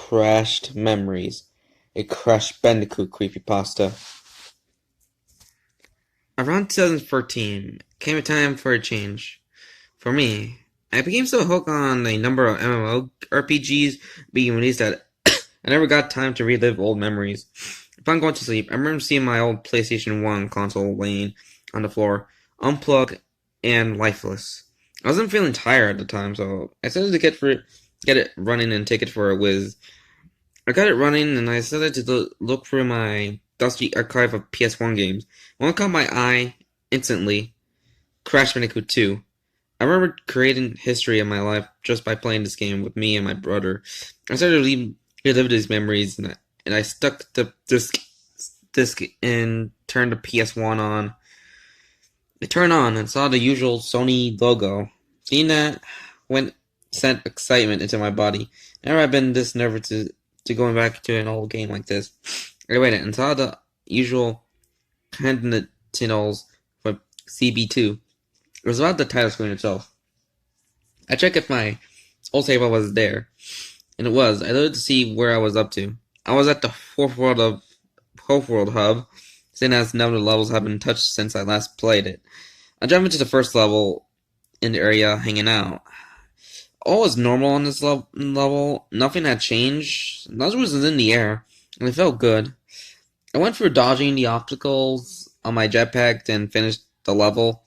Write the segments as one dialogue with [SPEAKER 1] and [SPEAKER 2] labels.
[SPEAKER 1] Crashed Memories, a Crash Bandicoot creepypasta. Around 2014 came a time for a change. For me, I became so hooked on a number of MMORPGs being released that I never got time to relive old memories. Upon going to sleep, I remember seeing my old PlayStation 1 console laying on the floor, unplugged and lifeless. I wasn't feeling tired at the time, so I decided to get it running and take it for a whiz. I got it running, and I started to look through my dusty archive of PS1 games. One caught my eye instantly: Crash Bandicoot 2. I remember creating history in my life just by playing this game with me and my brother. I started to relive these memories, and I stuck the disc and turned the PS1 on. It turned on and saw the usual Sony logo. Seeing that sent excitement into my body. Never had been this nervous to going back to an old game like this. I waited and saw the usual candidates for CB2. It was about the title screen itself. I checked if my old save was there, and it was. I looked to see where I was up to. I was at the fourth world hub, seeing as none of the levels have been touched since I last played it. I jumped into the first level in the area hanging out. All was normal on this level. Nothing had changed. Nothing was in the air, and it felt good. I went through dodging the obstacles on my jetpack and finished the level.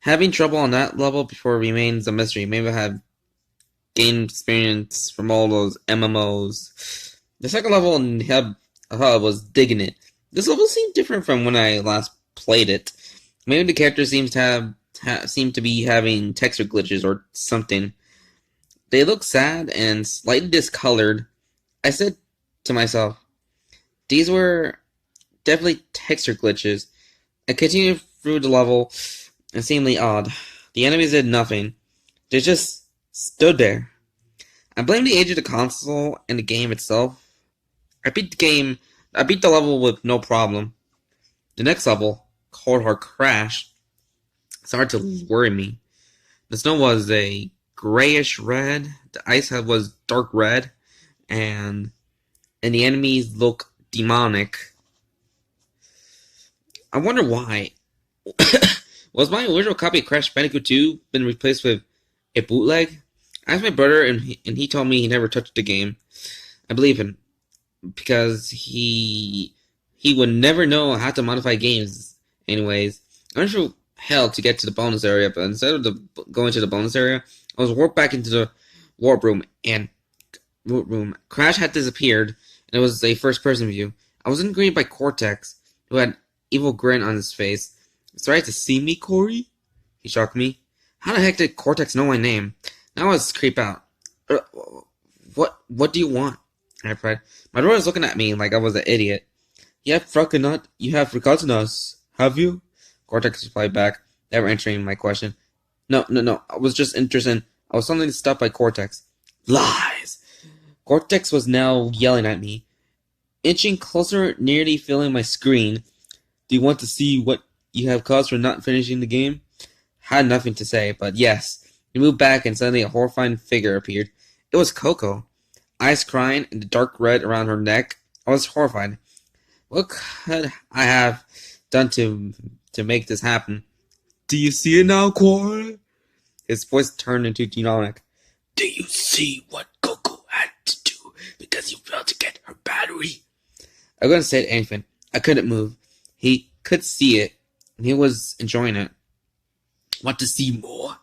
[SPEAKER 1] Having trouble on that level before remains a mystery. Maybe I had gained experience from all those MMOs. The second level in the hub was digging it. This level seemed different from when I last played it. Maybe the character seems to be having texture glitches or something. They look sad and slightly discolored. I said to myself, these were definitely texture glitches. I continued through the level. It seemed odd. The enemies did nothing. They just stood there. I blame the age of the console and the game itself. I beat the level with no problem. The next level, Cold Hard Crash, started to worry me. The snow was a grayish red. The ice was dark red, and the enemies look demonic. I wonder why. Was my original copy of Crash Bandicoot 2 been replaced with a bootleg? I asked my brother, and he told me he never touched the game. I believe him, because he would never know how to modify games. Anyways, I went through hell to get to the bonus area, but instead of going to the bonus area, I was warped back into the warp room, and Crash had disappeared, and it was a first-person view. I was greeted by Cortex, who had an evil grin on his face. Sorry to see me, Corey? He shocked me. How the heck did Cortex know my name? Now I was creeped out. What do you want? I replied. My brother was looking at me like I was an idiot. You have forgotten us, have you? Cortex replied back, never answering my question. No. I was just interested. I was suddenly stopped by Cortex. Lies! Cortex was now yelling at me, inching closer, nearly filling my screen. Do you want to see what you have caused for not finishing the game? Had nothing to say, but yes. He moved back and suddenly a horrifying figure appeared. It was Coco, eyes crying and the dark red around her neck. I was horrified. What could I have done to make this happen? Do you see it now, Corey? His voice turned into demonic. Do you see what Coco had to do because you failed to get her battery? I couldn't say anything. I couldn't move. He could see it, and he was enjoying it. Want to see more?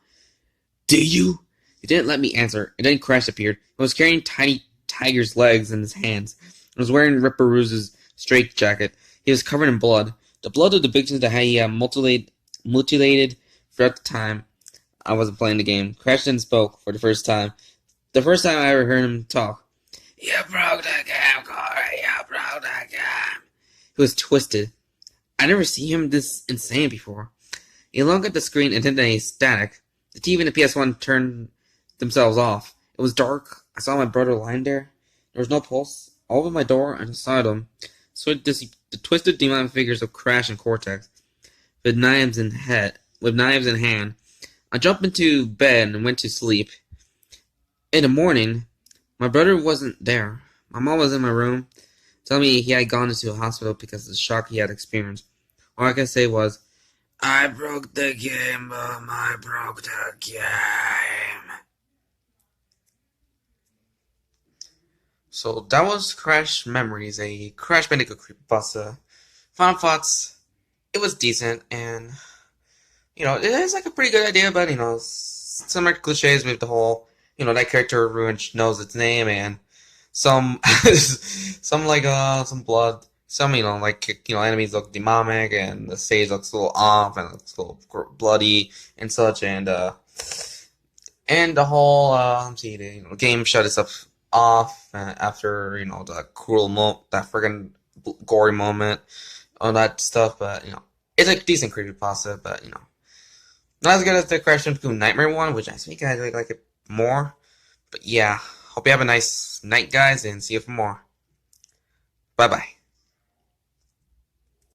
[SPEAKER 1] Do you? He didn't let me answer, and then Crash appeared. He was carrying Tiny Tiger's legs in his hands. He was wearing Ripper Rouge's straitjacket. He was covered in blood. The blood of the victims that he had mutilated throughout the time I wasn't playing the game. Crash then spoke for the first time. The first time I ever heard him talk. You broke the game, Corey. You broke the game. He was twisted. I never seen him this insane before. He looked at the screen and hit a static. The TV and the PS1 turned themselves off. It was dark. I saw my brother lying there. There was no pulse. All over my door and inside him stood the twisted demon figures of Crash and Cortex, with knives in hand. I jumped into bed and went to sleep. In the morning, My brother wasn't there. My mom was in my room, telling me he had gone into a hospital because of the shock he had experienced. All I could say was, I broke the game, Mom, I broke the game. So that was Crash Memories, a Crash Bandicoot creepypasta. Final thoughts, it was decent, and, it is like a pretty good idea, but, similar cliches with the whole, that character ruined knows its name, and some, some like, some blood. Some, enemies look demonic, and the stage looks a little off, and it looks a little bloody, and such, and the whole, game shut itself off after, the that friggin' gory moment, all that stuff, but, it's a decent creepypasta, but, not as good as the Crash Bandicoot Nightmare one, which I think I like it more, but yeah, hope you have a nice night, guys, and see you for more. Bye-bye.